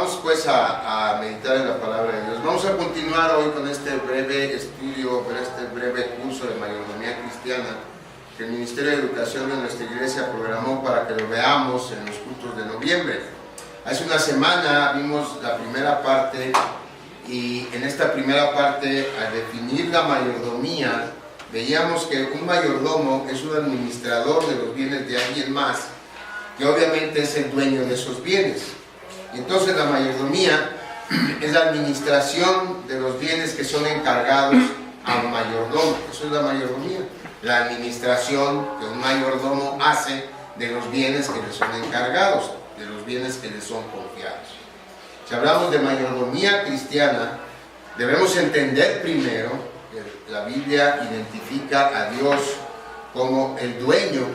Vamos pues a meditar en la palabra de Dios. Vamos a continuar hoy con este breve estudio, con este breve curso de mayordomía cristiana que el Ministerio de Educación de nuestra iglesia programó para que lo veamos en los cultos de noviembre. Hace una semana vimos la primera parte y en esta primera parte, al definir la mayordomía, veíamos que un mayordomo es un administrador de los bienes de alguien más, que obviamente es el dueño de esos bienes. Entonces la mayordomía es la administración de los bienes que son encargados a un mayordomo. Eso es la mayordomía, la administración que un mayordomo hace de los bienes que le son encargados, de los bienes que le son confiados. Si hablamos de mayordomía cristiana, debemos entender primero que la Biblia identifica a Dios como el dueño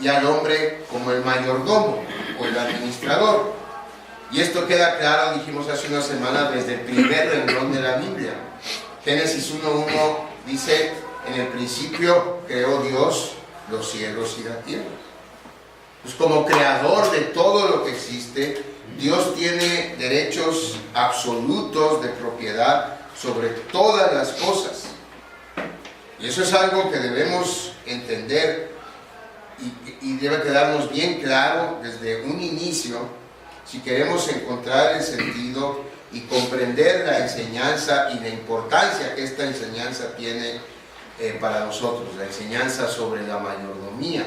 y al hombre como el mayordomo o el administrador. Y esto queda claro, dijimos hace una semana, desde el primer renglón de la Biblia. Génesis 1:1 dice: en el principio creó Dios los cielos y la tierra. Pues como creador de todo lo que existe, Dios tiene derechos absolutos de propiedad sobre todas las cosas. Y eso es algo que debemos entender y debe quedarnos bien claro desde un inicio, si queremos encontrar el sentido y comprender la enseñanza y la importancia que esta enseñanza tiene para nosotros, la enseñanza sobre la mayordomía.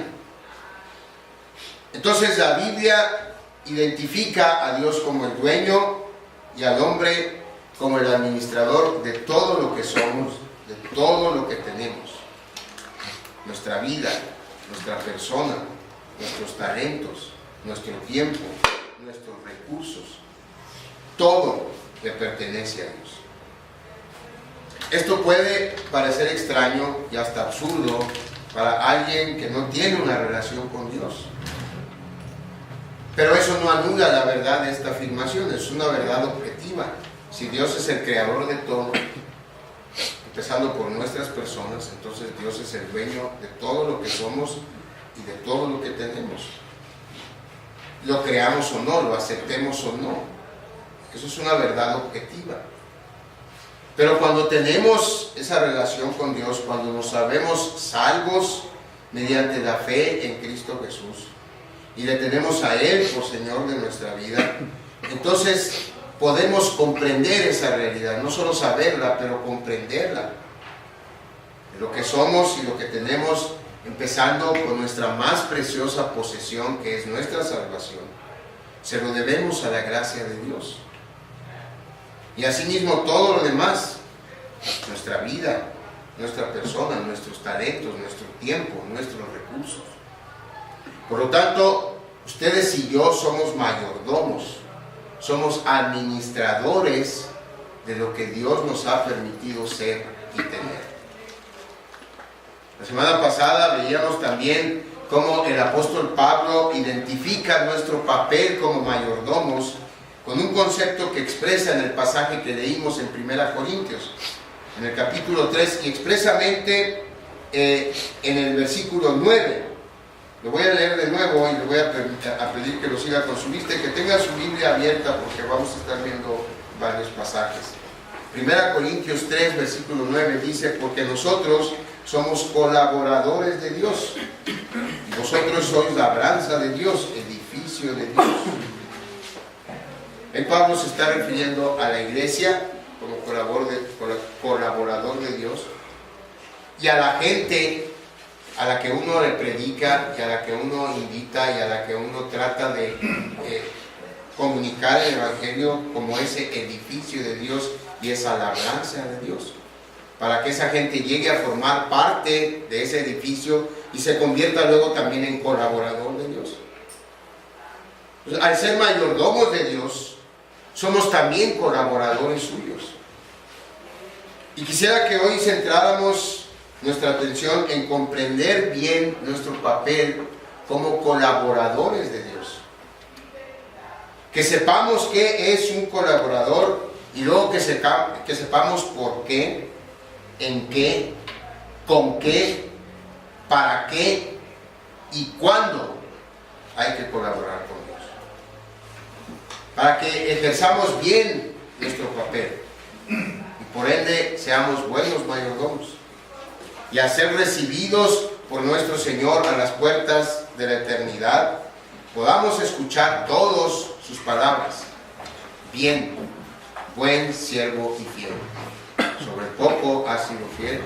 Entonces la Biblia identifica a Dios como el dueño y al hombre como el administrador de todo lo que somos, de todo lo que tenemos. Nuestra vida, nuestra persona, nuestros talentos, nuestro tiempo, nuestros recursos, todo le pertenece a Dios. Esto puede parecer extraño y hasta absurdo para alguien que no tiene una relación con Dios. Pero eso no anula la verdad de esta afirmación, es una verdad objetiva. Si Dios es el creador de todo, empezando por nuestras personas, entonces Dios es el dueño de todo lo que somos y de todo lo que tenemos. Lo creamos o no, lo aceptemos o no. Eso es una verdad objetiva. Pero cuando tenemos esa relación con Dios, cuando nos sabemos salvos mediante la fe en Cristo Jesús y le tenemos a Él por Señor de nuestra vida, entonces podemos comprender esa realidad, no solo saberla, pero comprenderla. Lo que somos y lo que tenemos, empezando con nuestra más preciosa posesión, que es nuestra salvación, se lo debemos a la gracia de Dios. Y asimismo todo lo demás, nuestra vida, nuestra persona, nuestros talentos, nuestro tiempo, nuestros recursos. Por lo tanto, ustedes y yo somos mayordomos, somos administradores de lo que Dios nos ha permitido ser y tener. La semana pasada veíamos también cómo el apóstol Pablo identifica nuestro papel como mayordomos con un concepto que expresa en el pasaje que leímos en 1 Corintios, en el capítulo 3, y expresamente en el versículo 9. Lo voy a leer de nuevo y le voy a pedir que lo siga con su vista y que tenga su Biblia abierta porque vamos a estar viendo varios pasajes. 1 Corintios 3, versículo 9 dice: porque nosotros somos colaboradores de Dios y vosotros sois labranza de Dios, edificio de Dios. El Pablo se está refiriendo a la iglesia como colaborador de Dios y a la gente a la que uno le predica y a la que uno invita y a la que uno trata de comunicar el Evangelio como ese edificio de Dios y esa labranza de Dios, para que esa gente llegue a formar parte de ese edificio y se convierta luego también en colaborador de Dios. Pues, al ser mayordomos de Dios, somos también colaboradores suyos. Y quisiera que hoy centráramos nuestra atención en comprender bien nuestro papel como colaboradores de Dios. Que sepamos qué es un colaborador y luego que sepamos por qué, en qué, con qué, para qué y cuándo hay que colaborar con Dios. para que ejerzamos bien nuestro papel y por ende seamos buenos mayordomos y a ser recibidos por nuestro Señor a las puertas de la eternidad, podamos escuchar todos sus palabras. Bien, buen siervo y fiel. Sobre poco has sido fiel,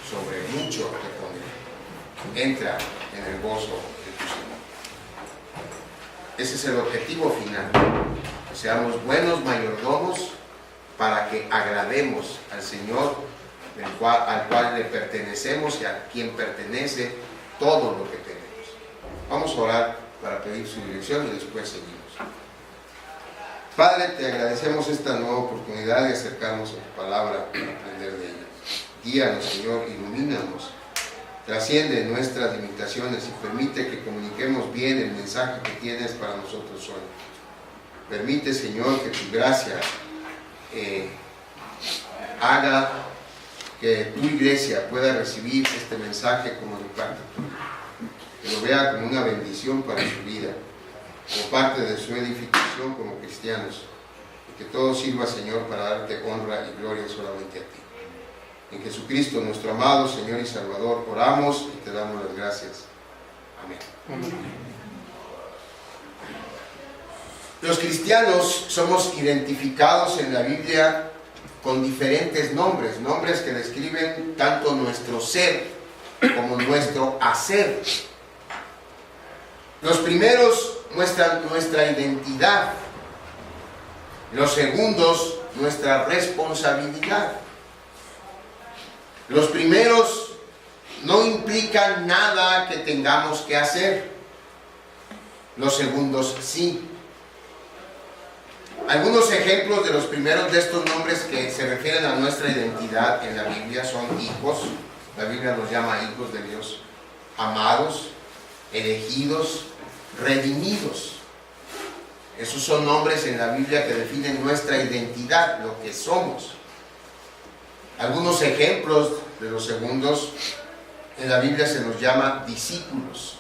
sobre mucho te pondré. Entra en el gozo de tu Señor. Ese es el objetivo final. Que seamos buenos mayordomos para que agrademos al Señor al cual le pertenecemos y a quien pertenece todo lo que tenemos. Vamos a orar para pedir su dirección y después seguimos. Padre, te agradecemos esta nueva oportunidad de acercarnos a tu palabra para aprender de ella. Guíanos, Señor, ilumínanos, trasciende nuestras limitaciones y permite que comuniquemos bien el mensaje que tienes para nosotros hoy. Permite, Señor, que tu gracia haga que tu iglesia pueda recibir este mensaje como de parte tuya, que lo vea como una bendición para su vida, como parte de su edificación como cristianos, y que todo sirva, Señor, para darte honra y gloria solamente a ti. En Jesucristo, nuestro amado Señor y Salvador, oramos y te damos las gracias. Amén. Amén. Los cristianos somos identificados en la Biblia con diferentes nombres, nombres que describen tanto nuestro ser como nuestro hacer. Los primeros muestran nuestra identidad, los segundos nuestra responsabilidad. Los primeros no implican nada que tengamos que hacer, los segundos sí. Algunos ejemplos de los primeros de estos nombres que se refieren a nuestra identidad en la Biblia son hijos. La Biblia nos llama hijos de Dios, amados, elegidos, redimidos. Esos son nombres en la Biblia que definen nuestra identidad, lo que somos. Algunos ejemplos de los segundos, en la Biblia se nos llama discípulos,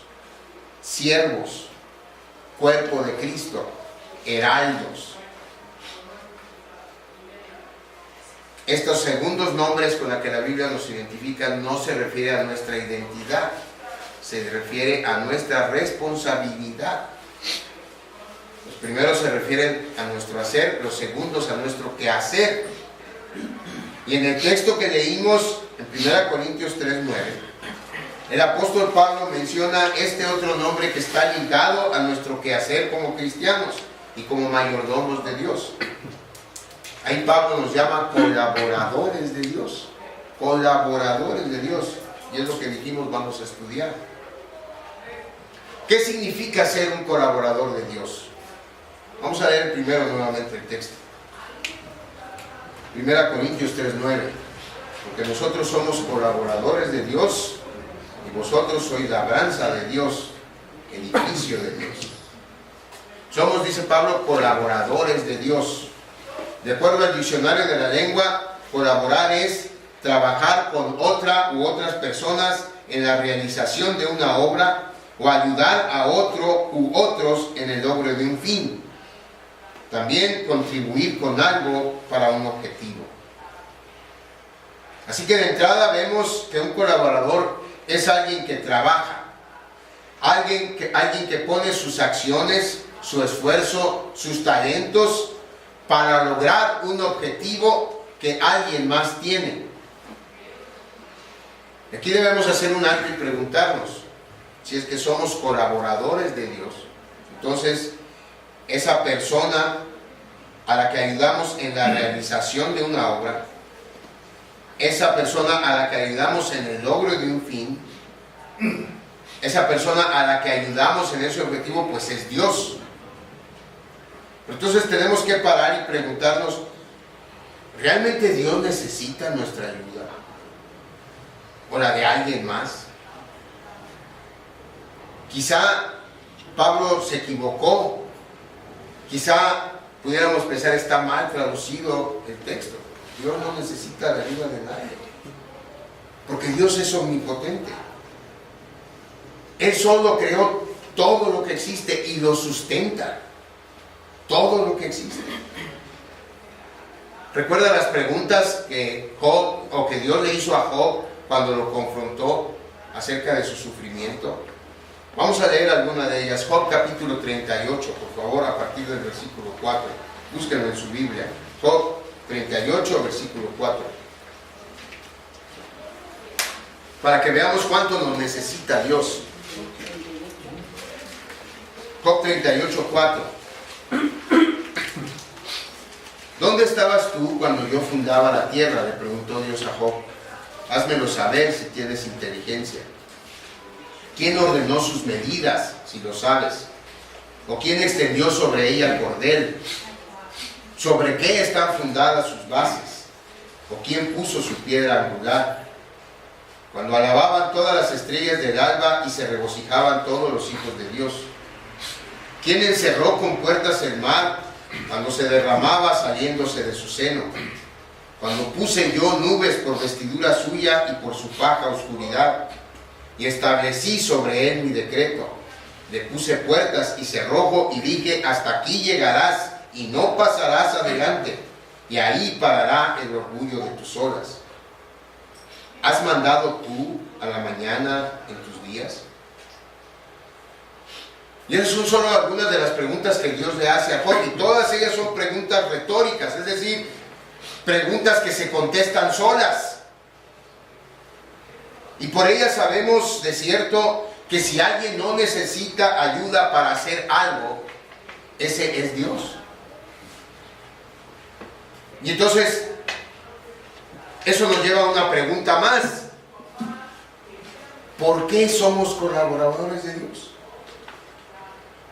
siervos, cuerpo de Cristo, heraldos. Estos segundos nombres con los que la Biblia nos identifica no se refiere a nuestra identidad, se refiere a nuestra responsabilidad. Los primeros se refieren a nuestro hacer, los segundos a nuestro quehacer. Y en el texto que leímos en 1 Corintios 3:9, el apóstol Pablo menciona este otro nombre que está ligado a nuestro quehacer como cristianos y como mayordomos de Dios. Ahí Pablo nos llama colaboradores de Dios, colaboradores de Dios, y es lo que dijimos vamos a estudiar. ¿Qué significa ser un colaborador de Dios? Vamos a leer primero nuevamente el texto. 1 Corintios 3:9, porque nosotros somos colaboradores de Dios y vosotros sois labranza de Dios, edificio de Dios. Somos, dice Pablo, colaboradores de Dios. De acuerdo al diccionario de la lengua, colaborar es trabajar con otra u otras personas en la realización de una obra o ayudar a otro u otros en el logro de un fin. También contribuir con algo para un objetivo. Así que de entrada vemos que un colaborador es alguien que trabaja, alguien que pone sus acciones, su esfuerzo, sus talentos para lograr un objetivo que alguien más tiene. Aquí debemos hacer un alto y preguntarnos si es que somos colaboradores de Dios. Entonces, esa persona a la que ayudamos en la realización de una obra, esa persona a la que ayudamos en el logro de un fin, esa persona a la que ayudamos en ese objetivo, pues es Dios. Entonces tenemos que parar y preguntarnos, ¿realmente Dios necesita nuestra ayuda? ¿O la de alguien más? Quizá Pablo se equivocó. Quizá pudiéramos pensar, está mal traducido el texto. Dios no necesita la ayuda de nadie, porque Dios es omnipotente. Él solo creó todo lo que existe y lo sustenta. todo lo que existe. ¿Recuerda las preguntas que Job, o que Dios le hizo a Job cuando lo confrontó acerca de su sufrimiento? Vamos a leer alguna de ellas. Job capítulo 38, por favor, a partir del versículo 4. Búsquenlo en su Biblia. Job 38, versículo 4. Para que veamos cuánto nos necesita Dios. Job 38, 4. ¿Dónde estabas tú cuando yo fundaba la tierra?, le preguntó Dios a Job. Házmelo saber si tienes inteligencia. ¿Quién ordenó sus medidas, si lo sabes? ¿O quién extendió sobre ella el cordel? ¿Sobre qué están fundadas sus bases? ¿O quién puso su piedra angular? Cuando alababan todas las estrellas del alba y se regocijaban todos los hijos de Dios. ¿Quién encerró con puertas el mar cuando se derramaba saliéndose de su seno? Cuando puse yo nubes por vestidura suya y por su faja oscuridad, y establecí sobre él mi decreto. Le puse puertas y cerrojo y dije, hasta aquí llegarás y no pasarás adelante, y ahí parará el orgullo de tus olas. ¿Has mandado tú a la mañana en tus días? Y esas son solo algunas de las preguntas que Dios le hace a Job, y todas ellas son preguntas retóricas, es decir, preguntas que se contestan solas. Y por ellas sabemos de cierto que si alguien no necesita ayuda para hacer algo, ese es Dios. Y entonces, eso nos lleva a una pregunta más. ¿Por qué somos colaboradores de Dios?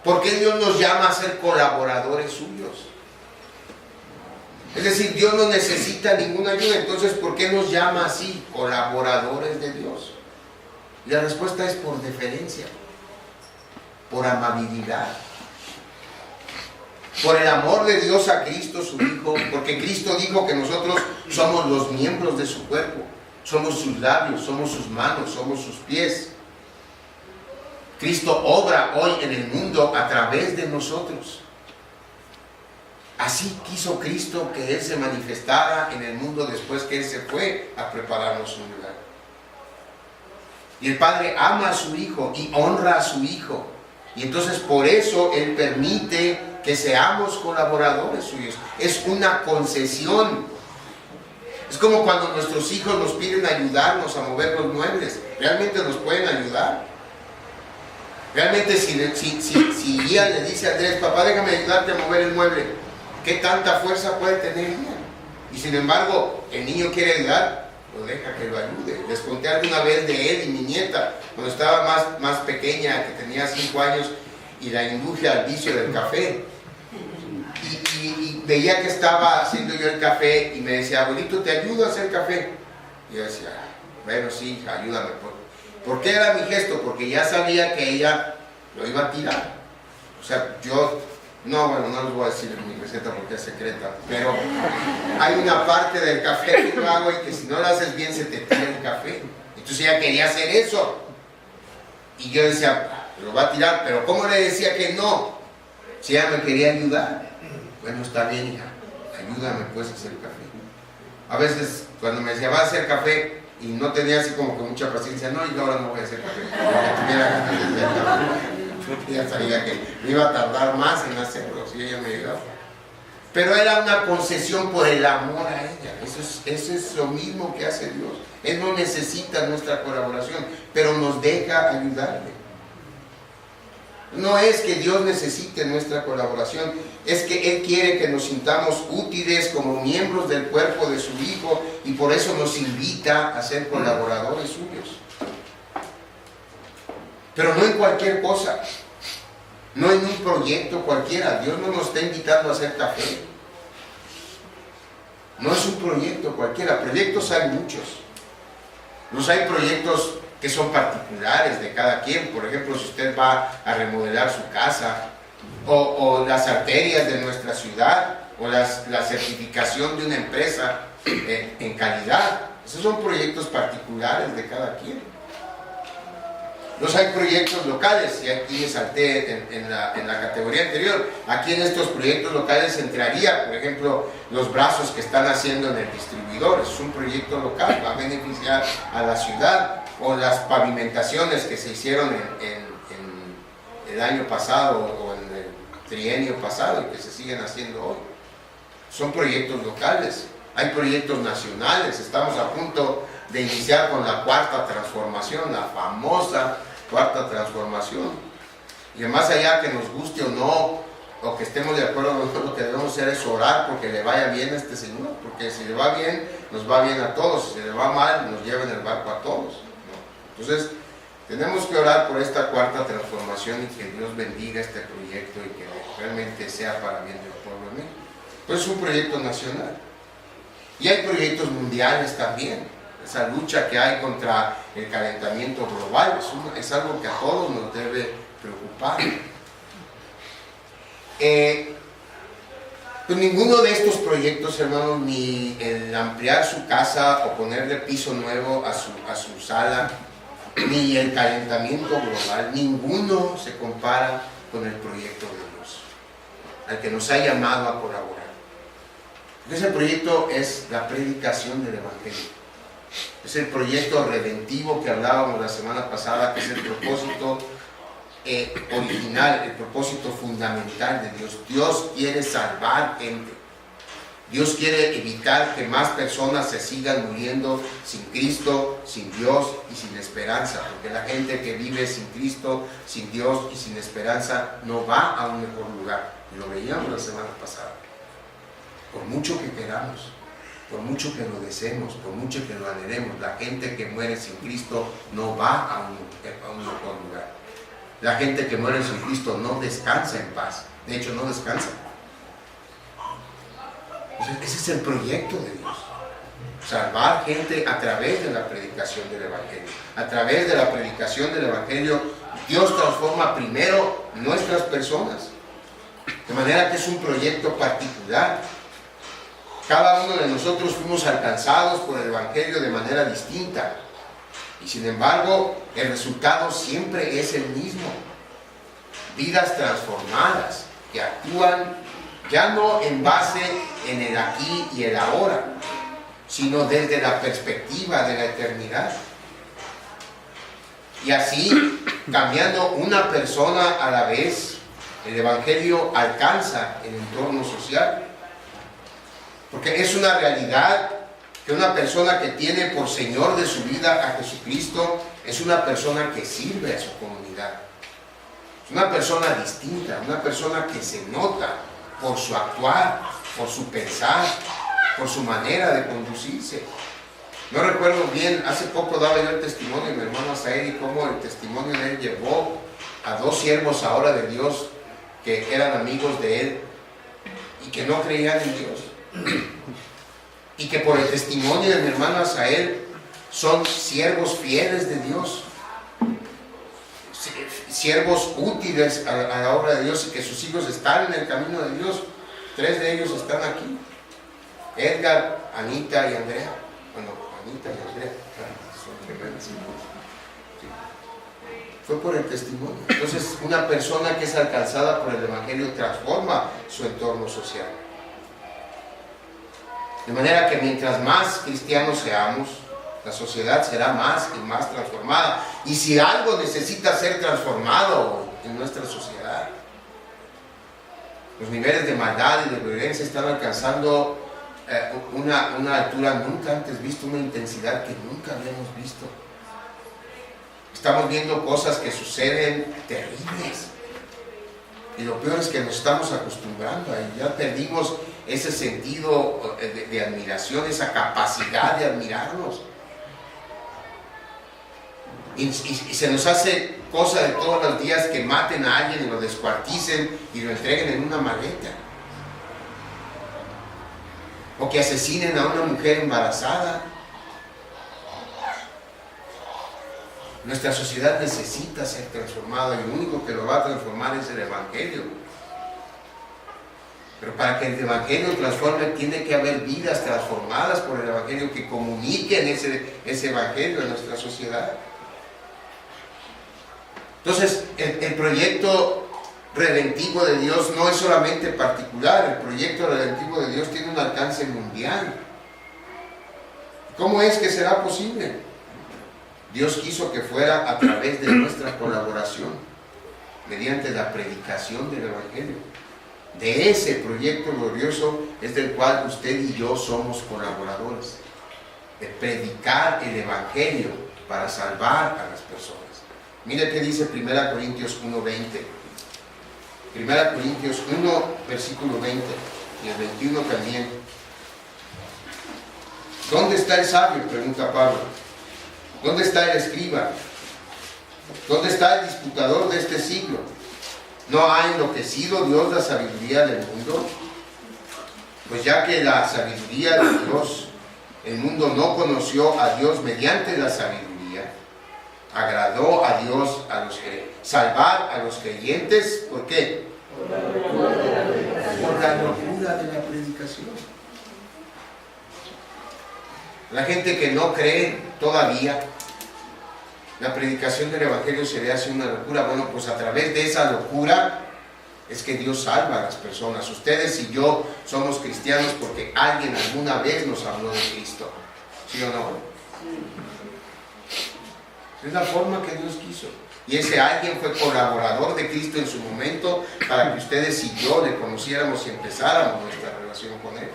¿Por qué Dios nos llama a ser colaboradores suyos? Es decir, Dios no necesita ninguna ayuda, entonces ¿por qué nos llama así, colaboradores de Dios? Y la respuesta es por deferencia, por amabilidad, por el amor de Dios a Cristo su Hijo, porque Cristo dijo que nosotros somos los miembros de su cuerpo, somos sus labios, somos sus manos, somos sus pies. Cristo obra hoy en el mundo a través de nosotros. Así quiso Cristo que Él se manifestara en el mundo después que Él se fue a prepararnos un lugar. Y el Padre ama a su Hijo y honra a su Hijo. Y entonces por eso Él permite que seamos colaboradores suyos. Es una concesión. Es como cuando nuestros hijos nos piden ayudarnos a mover los muebles. ¿Realmente nos pueden ayudar? Realmente si Ian le dice a Andrés, papá, déjame ayudarte a mover el mueble, ¿qué tanta fuerza puede tener Ian? Y sin embargo, el niño quiere ayudar, lo deja que lo ayude. Les conté alguna vez de él y mi nieta, cuando estaba más pequeña, que tenía 5 años, y la induje al vicio del café. Y veía que estaba haciendo yo el café y me decía, abuelito, ¿te ayudo a hacer café? Y yo decía, bueno, sí, hija, ayúdame. ¿Por qué era mi gesto? Porque ya sabía que ella lo iba a tirar. O sea, yo, no les voy a decir mi receta porque es secreta, pero hay una parte del café que yo hago y que si no lo haces bien se te tira el café. Entonces ella quería hacer eso. Y yo decía, lo va a tirar, pero ¿cómo le decía que no? Si ella me quería ayudar. Bueno, está bien, hija, ayúdame pues a hacer el café. A veces cuando me decía, va a hacer café, y no tenía así como que mucha paciencia, no, y ahora no voy a hacer café, porque tuviera ganas de hacer café. Ya sabía que me iba a tardar más en hacerlo si ella me ayudaba. Pero era una concesión por el amor a ella. Eso es lo mismo que hace Dios. Él no necesita nuestra colaboración, pero nos deja ayudarle. No es que Dios necesite nuestra colaboración, es que Él quiere que nos sintamos útiles como miembros del cuerpo de su Hijo, y por eso nos invita a ser colaboradores suyos. Pero no en cualquier cosa, no en un proyecto cualquiera. Dios no nos está invitando a hacer café. No es un proyecto cualquiera. Proyectos hay muchos. Hay proyectos que son particulares de cada quien. Por ejemplo, si usted va a remodelar su casa, o las arterias de nuestra ciudad, o la certificación de una empresa en calidad. Esos son proyectos particulares de cada quien. Entonces hay proyectos locales, y aquí me salté en la categoría anterior. Aquí en estos proyectos locales entraría, por ejemplo, los brazos que están haciendo en el distribuidor. Es un proyecto local, va a beneficiar a la ciudad. O las pavimentaciones que se hicieron en el año pasado o en el trienio pasado y que se siguen haciendo hoy. Son proyectos locales. Hay proyectos nacionales. Estamos a punto de iniciar con la cuarta transformación, la famosa cuarta transformación. Y más allá que nos guste o no, o que estemos de acuerdo, nosotros lo que debemos hacer es orar porque le vaya bien a este Señor, porque si le va bien, nos va bien a todos, si le va mal, nos lleva en el barco a todos, ¿no? Entonces, tenemos que orar por esta cuarta transformación y que Dios bendiga este proyecto y que realmente sea para bien del pueblo de México. Pues es un proyecto nacional. Y hay proyectos mundiales también. Esa lucha que hay contra el calentamiento global es algo que a todos nos debe preocupar. Pues ninguno de estos proyectos, hermanos, ni el ampliar su casa o ponerle piso nuevo a su sala, ni el calentamiento global, ninguno se compara con el proyecto de Dios, al que nos ha llamado a colaborar. Ese proyecto es la predicación del Evangelio. Es el proyecto redentivo que hablábamos la semana pasada, que es el propósito original, el propósito fundamental de Dios. Dios quiere salvar gente. Dios quiere evitar que más personas se sigan muriendo sin Cristo, sin Dios y sin esperanza, porque la gente que vive sin Cristo, sin Dios y sin esperanza no va a un mejor lugar. Y lo veíamos la semana pasada. Por mucho que queramos, por mucho que lo deseemos, por mucho que lo anhelemos, la gente que muere sin Cristo no va a un mejor lugar. La gente que muere sin Cristo no descansa en paz. De hecho, no descansa. Ese es el proyecto de Dios. Salvar gente a través de la predicación del Evangelio. A través de la predicación del Evangelio, Dios transforma primero nuestras personas. De manera que es un proyecto particular. Cada uno de nosotros fuimos alcanzados por el Evangelio de manera distinta. Y sin embargo, el resultado siempre es el mismo. Vidas transformadas que actúan ya no en base en el aquí y el ahora, sino desde la perspectiva de la eternidad. Y así, cambiando una persona a la vez, el Evangelio alcanza el entorno social. Porque es una realidad que una persona que tiene por Señor de su vida a Jesucristo es una persona que sirve a su comunidad. Es una persona distinta, una persona que se nota por su actuar, por su pensar, por su manera de conducirse. No recuerdo bien, hace poco daba yo el testimonio de mi hermano Azael y cómo el testimonio de él llevó a 2 siervos ahora de Dios que eran amigos de él y que no creían en Dios. Y que por el testimonio de mi hermano Azael son siervos fieles de Dios, siervos útiles a la obra de Dios y que sus hijos están en el camino de Dios. 3 de ellos están aquí: Edgar, Anita y Andrea. Bueno, Anita y Andrea son tremendos hijos. Sí. Fue por el testimonio. Entonces, una persona que es alcanzada por el Evangelio transforma su entorno social. De manera que mientras más cristianos seamos, la sociedad será más y más transformada. Y si algo necesita ser transformado en nuestra sociedad, los niveles de maldad y de violencia están alcanzando una altura nunca antes vista, una intensidad que nunca habíamos visto. Estamos viendo cosas que suceden terribles. Y lo peor es que nos estamos acostumbrando a ello. Ya perdimos ese sentido de admiración, esa capacidad de admirarnos. Y se nos hace cosa de todos los días que maten a alguien y lo descuarticen y lo entreguen en una maleta. O que asesinen a una mujer embarazada. Nuestra sociedad necesita ser transformada y lo único que lo va a transformar es el Evangelio. Pero para que el Evangelio transforme tiene que haber vidas transformadas por el Evangelio que comuniquen ese Evangelio en nuestra sociedad. Entonces, el proyecto redentivo de Dios no es solamente particular, el proyecto redentivo de Dios tiene un alcance mundial. ¿Cómo es que será posible? Dios quiso que fuera a través de nuestra colaboración, mediante la predicación del Evangelio. De ese proyecto glorioso es del cual usted y yo somos colaboradores, de predicar el Evangelio para salvar a las personas. Mire qué dice 1 Corintios 1:20. 1 Corintios 1, versículo 20 y el 21 también. ¿Dónde está el sabio?, pregunta Pablo. ¿Dónde está el escriba? ¿Dónde está el disputador de este siglo? ¿No ha enloquecido Dios la sabiduría del mundo? Pues ya que la sabiduría de Dios, el mundo no conoció a Dios mediante la sabiduría, agradó a Dios salvar a los creyentes. ¿Por qué? Por la locura de la predicación. La gente que no cree todavía, la predicación del Evangelio se le hace una locura. Bueno, pues a través de esa locura es que Dios salva a las personas. Ustedes y yo somos cristianos porque alguien alguna vez nos habló de Cristo. ¿Sí o no? Es la forma que Dios quiso. Y ese alguien fue colaborador de Cristo en su momento para que ustedes y yo le conociéramos y empezáramos nuestra relación con Él.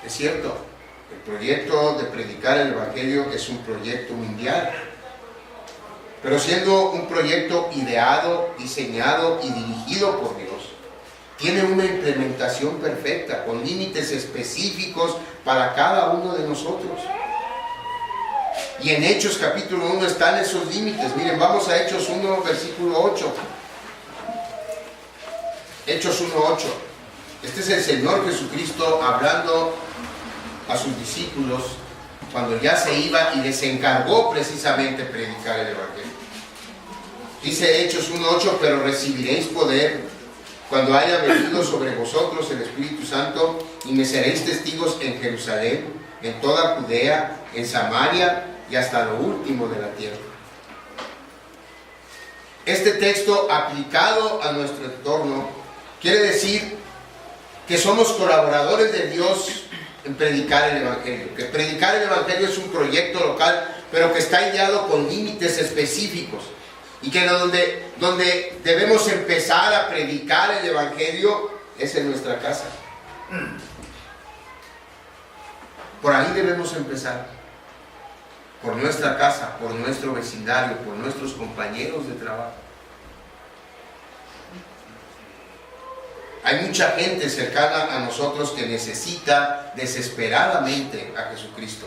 Es cierto, el proyecto de predicar el Evangelio es un proyecto mundial, pero siendo un proyecto ideado, diseñado y dirigido por Dios, tiene una implementación perfecta, con límites específicos para cada uno de nosotros. Y en Hechos capítulo 1 están esos límites. Miren, vamos a Hechos 1, versículo 8. Hechos 1:8. Este es el Señor Jesucristo hablando a sus discípulos cuando ya se iba y les encargó precisamente predicar el Evangelio. Dice Hechos 1:8: pero recibiréis poder cuando haya venido sobre vosotros el Espíritu Santo, y me seréis testigos en Jerusalén, en toda Judea, en Samaria y hasta lo último de la tierra. Este texto aplicado a nuestro entorno quiere decir que somos colaboradores de Dios en predicar el Evangelio. Que predicar el Evangelio es un proyecto local, pero que está ideado con límites específicos. Y que donde debemos empezar a predicar el Evangelio es en nuestra casa. Por ahí debemos empezar. Por nuestra casa, por nuestro vecindario, por nuestros compañeros de trabajo. Hay mucha gente cercana a nosotros que necesita desesperadamente a Jesucristo.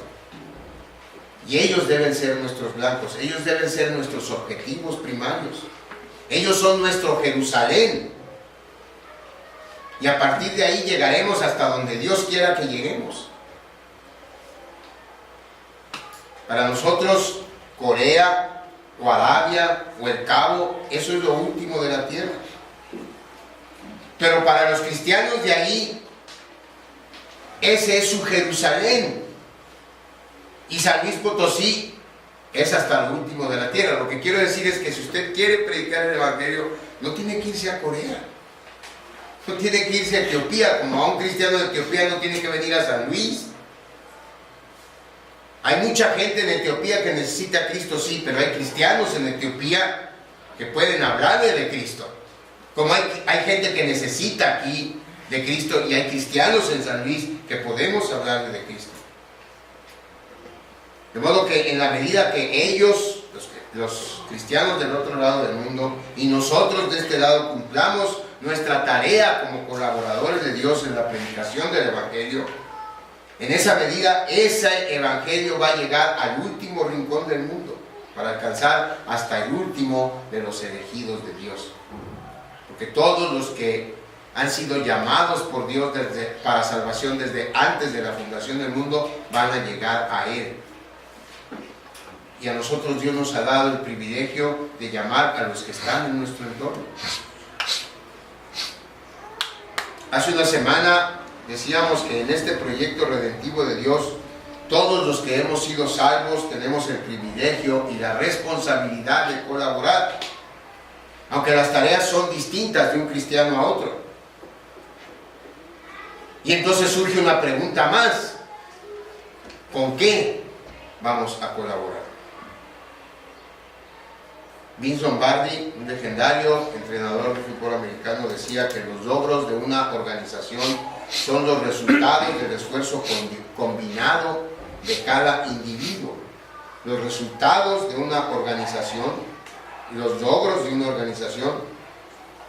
Y ellos deben ser nuestros blancos, ellos deben ser nuestros objetivos primarios. Ellos son nuestro Jerusalén. Y a partir de ahí llegaremos hasta donde Dios quiera que lleguemos. Para nosotros, Corea o Arabia o el Cabo, eso es lo último de la tierra. Pero para los cristianos de ahí, ese es su Jerusalén. Y San Luis Potosí es hasta lo último de la tierra. Lo que quiero decir es que si usted quiere predicar el Evangelio, no tiene que irse a Corea. No tiene que irse a Etiopía, como a un cristiano de Etiopía no tiene que venir a San Luis. Hay mucha gente en Etiopía que necesita a Cristo, sí, pero hay cristianos en Etiopía que pueden hablarle de Cristo. Como hay gente que necesita aquí de Cristo, y hay cristianos en San Luis que podemos hablarle de Cristo. De modo que en la medida que ellos, los cristianos del otro lado del mundo, y nosotros de este lado cumplamos nuestra tarea como colaboradores de Dios en la predicación del Evangelio, en esa medida ese Evangelio va a llegar al último rincón del mundo, para alcanzar hasta el último de los elegidos de Dios. Porque todos los que han sido llamados por Dios para salvación desde antes de la fundación del mundo van a llegar a Él. Y a nosotros Dios nos ha dado el privilegio de llamar a los que están en nuestro entorno. Hace una semana decíamos que en este proyecto redentivo de Dios, todos los que hemos sido salvos tenemos el privilegio y la responsabilidad de colaborar, aunque las tareas son distintas de un cristiano a otro. Y entonces surge una pregunta más: ¿con qué vamos a colaborar? Vince Lombardi, un legendario entrenador de fútbol americano, decía que los logros de una organización son los resultados del esfuerzo combinado de cada individuo. Los resultados de una organización y los logros de una organización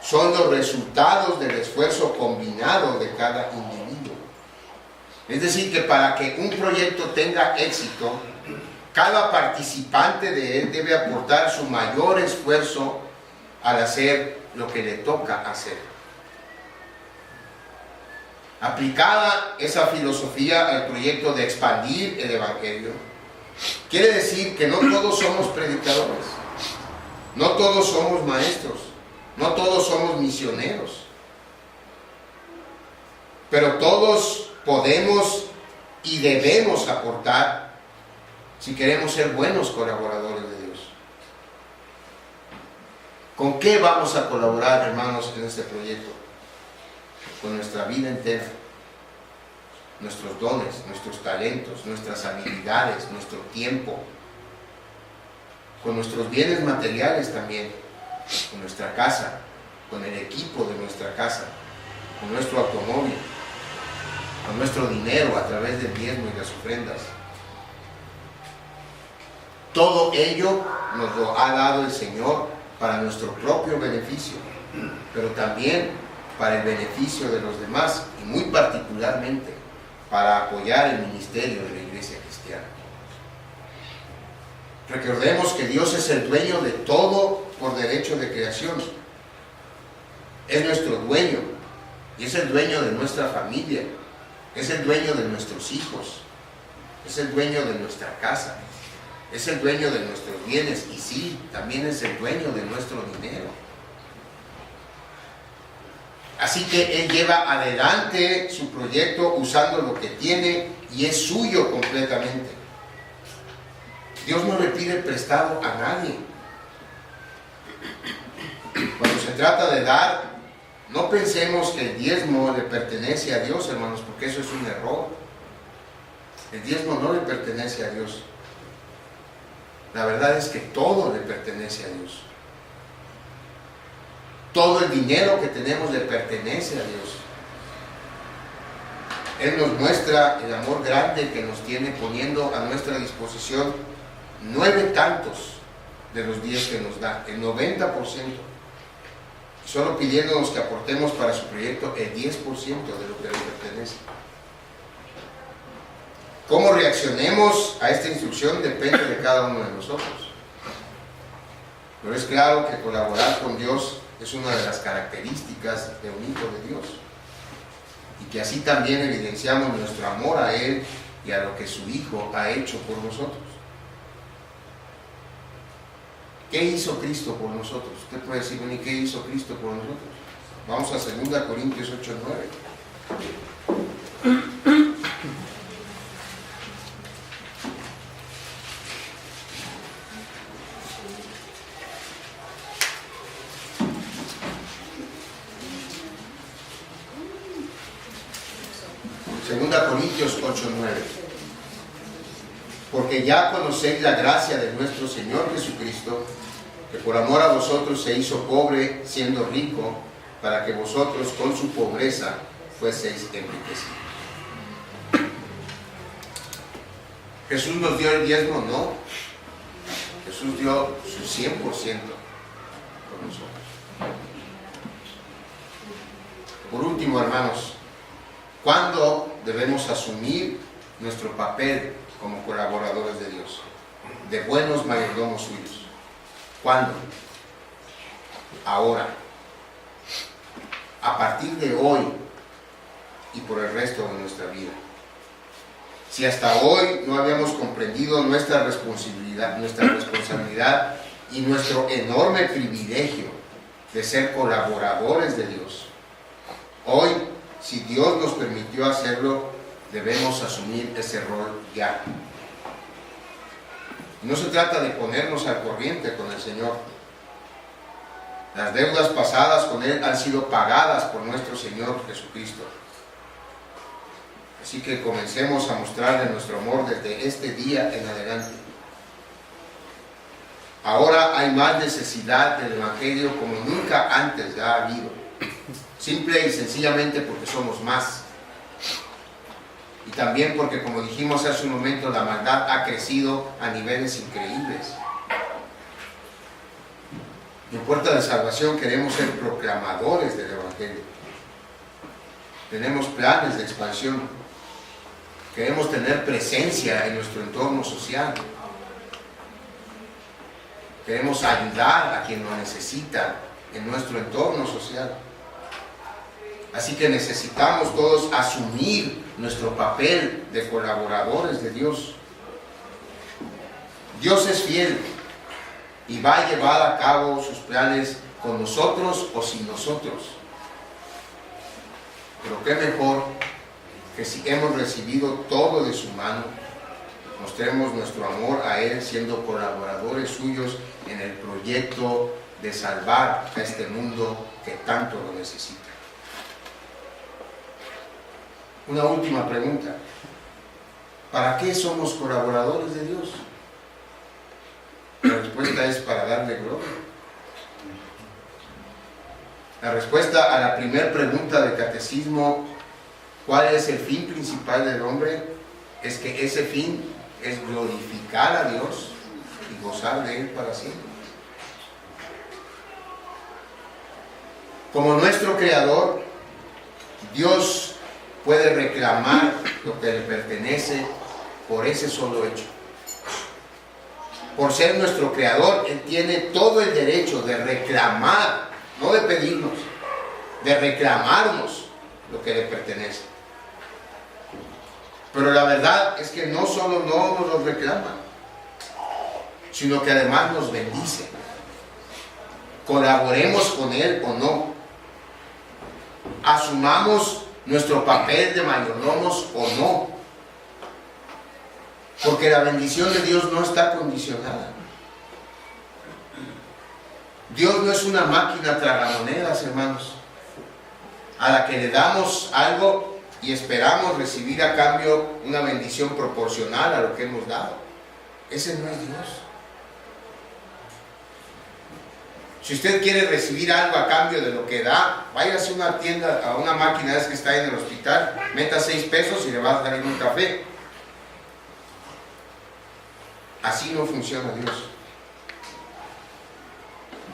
son los resultados del esfuerzo combinado de cada individuo. Es decir, que para que un proyecto tenga éxito, cada participante de él debe aportar su mayor esfuerzo al hacer lo que le toca hacer. Aplicada esa filosofía al proyecto de expandir el Evangelio, quiere decir que no todos somos predicadores, no todos somos maestros, no todos somos misioneros, pero todos podemos y debemos aportar si queremos ser buenos colaboradores de Dios. ¿Con qué vamos a colaborar, hermanos, en este proyecto? Con nuestra vida entera, nuestros dones, nuestros talentos, nuestras habilidades, nuestro tiempo, con nuestros bienes materiales también, con nuestra casa, con el equipo de nuestra casa, con nuestro automóvil, con nuestro dinero a través del diezmo y las ofrendas. Todo ello nos lo ha dado el Señor para nuestro propio beneficio, pero también para el beneficio de los demás y muy particularmente para apoyar el ministerio de la Iglesia cristiana. Recordemos que Dios es el dueño de todo por derecho de creación. Es nuestro dueño y es el dueño de nuestra familia, es el dueño de nuestros hijos, es el dueño de nuestra casa, es el dueño de nuestros bienes y sí, también es el dueño de nuestro dinero. Así que Él lleva adelante su proyecto usando lo que tiene y es suyo completamente. Dios no le pide prestado a nadie. Cuando se trata de dar, no pensemos que el diezmo le pertenece a Dios, hermanos, porque eso es un error. El diezmo no le pertenece a Dios. La verdad es que todo le pertenece a Dios. Todo el dinero que tenemos le pertenece a Dios. Él nos muestra el amor grande que nos tiene poniendo a nuestra disposición 9 tantos de los 10 que nos da, el 90%. Solo pidiéndonos que aportemos para su proyecto el 10% de lo que le pertenece. Cómo reaccionemos a esta instrucción depende de cada uno de nosotros. Pero es claro que colaborar con Dios es una de las características de un hijo de Dios. Y que así también evidenciamos nuestro amor a Él y a lo que su Hijo ha hecho por nosotros. ¿Qué hizo Cristo por nosotros? Usted puede decir, ¿y qué hizo Cristo por nosotros? Vamos a 2 Corintios 8:9. Corintios 8:9. Porque ya conocéis la gracia de nuestro Señor Jesucristo, que por amor a vosotros se hizo pobre siendo rico, para que vosotros con su pobreza fueseis enriquecidos. ¿Jesús nos dio el diezmo? No. Jesús dio su 100% por nosotros. Por último, hermanos, ¿cuándo debemos asumir nuestro papel como colaboradores de Dios, de buenos mayordomos suyos? ¿Cuándo? Ahora. A partir de hoy y por el resto de nuestra vida. Si hasta hoy no habíamos comprendido nuestra responsabilidad y nuestro enorme privilegio de ser colaboradores de Dios, hoy, si Dios nos permitió hacerlo, debemos asumir ese rol ya. No se trata de ponernos al corriente con el Señor. Las deudas pasadas con Él han sido pagadas por nuestro Señor Jesucristo. Así que comencemos a mostrarle nuestro amor desde este día en adelante. Ahora hay más necesidad del Evangelio como nunca antes ha habido. Simple y sencillamente porque somos más. Y también porque, como dijimos hace un momento, la maldad ha crecido a niveles increíbles. En Puerta de Salvación queremos ser proclamadores del Evangelio. Tenemos planes de expansión. Queremos tener presencia en nuestro entorno social. Queremos ayudar a quien lo necesita en nuestro entorno social. Así que necesitamos todos asumir nuestro papel de colaboradores de Dios. Dios es fiel y va a llevar a cabo sus planes con nosotros o sin nosotros. Pero qué mejor que si hemos recibido todo de su mano, mostremos nuestro amor a Él siendo colaboradores suyos en el proyecto de salvar a este mundo que tanto lo necesita. Una última pregunta. ¿Para qué somos colaboradores de Dios? La respuesta es para darle gloria. La respuesta a la primera pregunta del catecismo, ¿cuál es el fin principal del hombre? Es que ese fin es glorificar a Dios y gozar de Él para siempre. Como nuestro Creador, Dios puede reclamar lo que le pertenece por ese solo hecho. Por ser nuestro Creador, Él tiene todo el derecho de reclamar, no de pedirnos, de reclamarnos lo que le pertenece. Pero la verdad es que no solo no nos lo reclama, sino que además nos bendice. Colaboremos con Él o no. Asumamos nuestro papel de mayordomos o no. Porque la bendición de Dios no está condicionada. Dios no es una máquina tragamonedas, hermanos, a la que le damos algo y esperamos recibir a cambio una bendición proporcional a lo que hemos dado. Ese no es Dios. Si usted quiere recibir algo a cambio de lo que da, váyase a una tienda, a una máquina que está en el hospital, meta 6 pesos y le va a dar un café. Así no funciona Dios.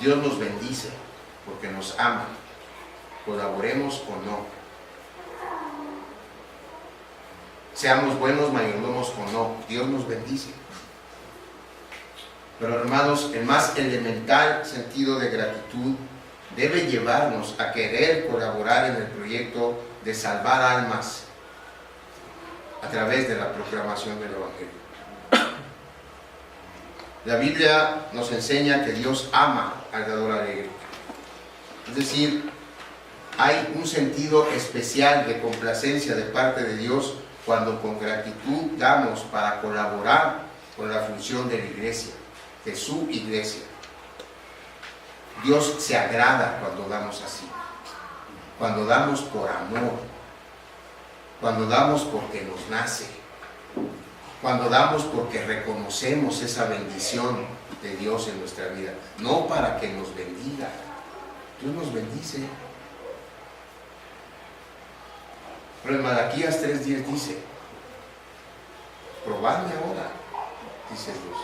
Dios nos bendice porque nos ama, colaboremos o no. Seamos buenos mayordomos o no, Dios nos bendice. Pero hermanos, el más elemental sentido de gratitud debe llevarnos a querer colaborar en el proyecto de salvar almas a través de la proclamación del Evangelio. La Biblia nos enseña que Dios ama al dador alegre. Es decir, hay un sentido especial de complacencia de parte de Dios cuando con gratitud damos para colaborar con la función de la iglesia, de su iglesia. Dios se agrada cuando damos así, cuando damos por amor, cuando damos porque nos nace, cuando damos porque reconocemos esa bendición de Dios en nuestra vida, no para que nos bendiga. Dios nos bendice. Pero en Malaquías 3:10 dice: probadme ahora, dice Dios.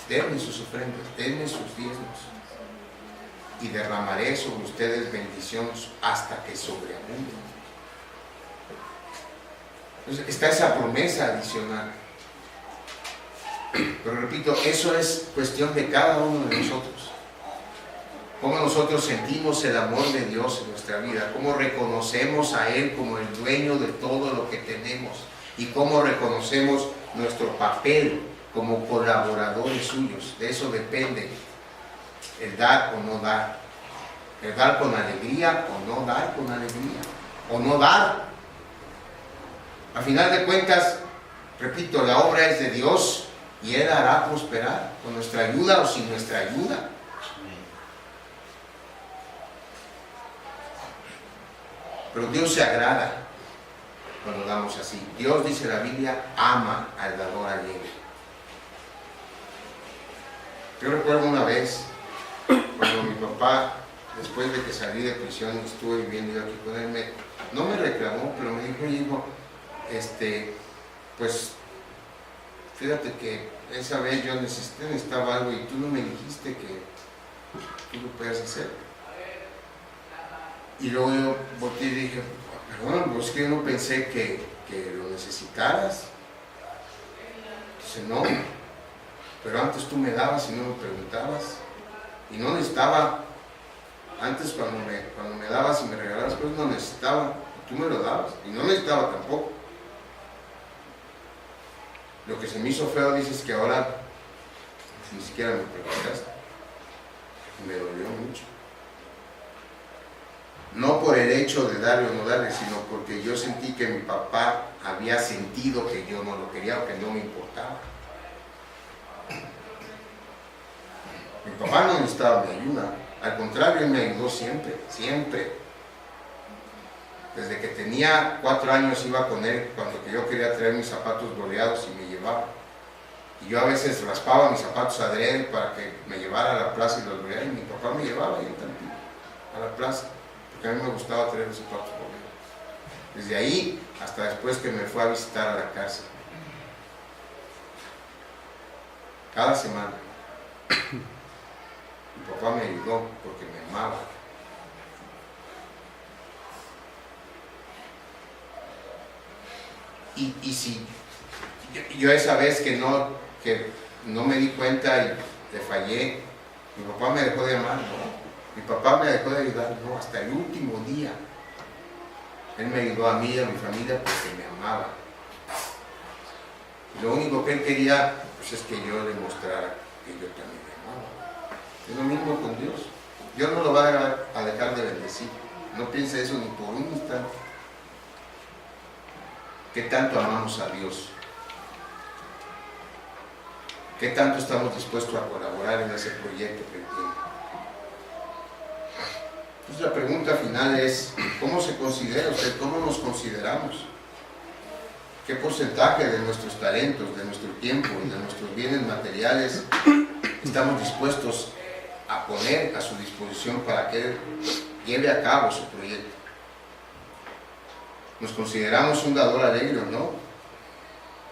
Denme sus ofrendas, denme sus diezmos, y derramaré sobre ustedes bendición hasta que sobreabunden. Entonces está esa promesa adicional. Pero repito, eso es cuestión de cada uno de nosotros. Cómo nosotros sentimos el amor de Dios en nuestra vida, cómo reconocemos a Él como el dueño de todo lo que tenemos y cómo reconocemos nuestro papel como colaboradores suyos. De eso depende el dar o no dar, el dar con alegría o no dar con alegría, o no dar A final de cuentas, repito, la obra es de Dios y Él hará prosperar con nuestra ayuda o sin nuestra ayuda. Pero Dios se agrada cuando damos así. Dios, dice la Biblia, ama al dador alegre. Yo recuerdo una vez, cuando mi papá, después de que salí de prisión y estuve viviendo yo aquí con él, no me reclamó, pero me dijo, oye, hijo, pues, fíjate que esa vez yo necesitaba algo y tú no me dijiste que tú lo puedas hacer. Y luego yo volteé y dije, perdón, pues que yo no pensé que lo necesitaras. Dice, no, pero antes tú me dabas y no me preguntabas. Y no necesitaba, antes cuando me dabas y me regalabas cosas no necesitaba, tú me lo dabas y no necesitaba tampoco. Lo que se me hizo feo, dices que ahora ni siquiera me preguntaste. Me dolió mucho. No por el hecho de darle o no darle, sino porque yo sentí que mi papá había sentido que yo no lo quería o que no me importaba. Mi papá no necesitaba mi ayuda, al contrario, él me ayudó siempre, siempre. Desde que tenía 4 años iba con él cuando yo quería traer mis zapatos boleados y me llevaba. Y yo a veces raspaba mis zapatos adrede para que me llevara a la plaza y los boleara, y mi papá me llevaba ahí a la plaza. A mí me gustaba traer los zapatos boleados. Desde ahí hasta después que me fue a visitar a la cárcel. Cada semana. Mi papá me ayudó porque me amaba. Y si yo esa vez que no me di cuenta y le fallé, mi papá me dejó de amar, ¿no? Mi papá me dejó de ayudar, no, hasta el último día. Él me ayudó a mí y a mi familia porque me amaba. Y lo único que él quería, pues, es que yo le mostrara que yo también me amaba. Es lo mismo con Dios. Dios no lo va a dejar de bendecir. No piense eso ni por un instante. ¿Qué tanto amamos a Dios? ¿Qué tanto estamos dispuestos a colaborar en ese proyecto que Él tiene? Entonces la pregunta final es, ¿cómo se considera usted? ¿Cómo nos consideramos? ¿Qué porcentaje de nuestros talentos, de nuestro tiempo y de nuestros bienes materiales estamos dispuestos a poner a su disposición para que Él lleve a cabo su proyecto? ¿Nos consideramos un dador alegre o no?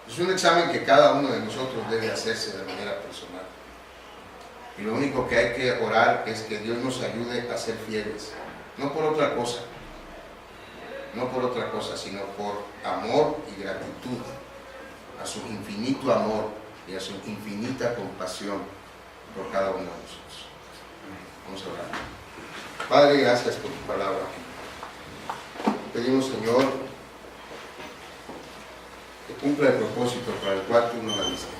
Es un examen que cada uno de nosotros debe hacerse de manera personal. Y lo único que hay que orar es que Dios nos ayude a ser fieles. No por otra cosa. No por otra cosa, sino por amor y gratitud a su infinito amor y a su infinita compasión por cada uno de nosotros. Vamos a orar. Padre, gracias por tu palabra. Pedimos, Señor, que cumpla el propósito para el cual tú nos la diste.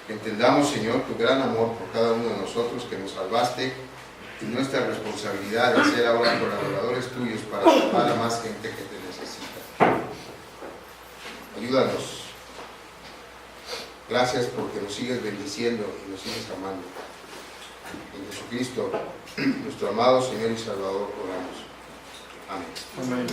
Que entendamos, Señor, tu gran amor por cada uno de nosotros, que nos salvaste, y nuestra responsabilidad de ser ahora colaboradores tuyos para salvar a más gente que te necesita. Ayúdanos. Gracias porque nos sigues bendiciendo y nos sigues amando. En Jesucristo, nuestro amado Señor y Salvador, oramos. Amén. Amén.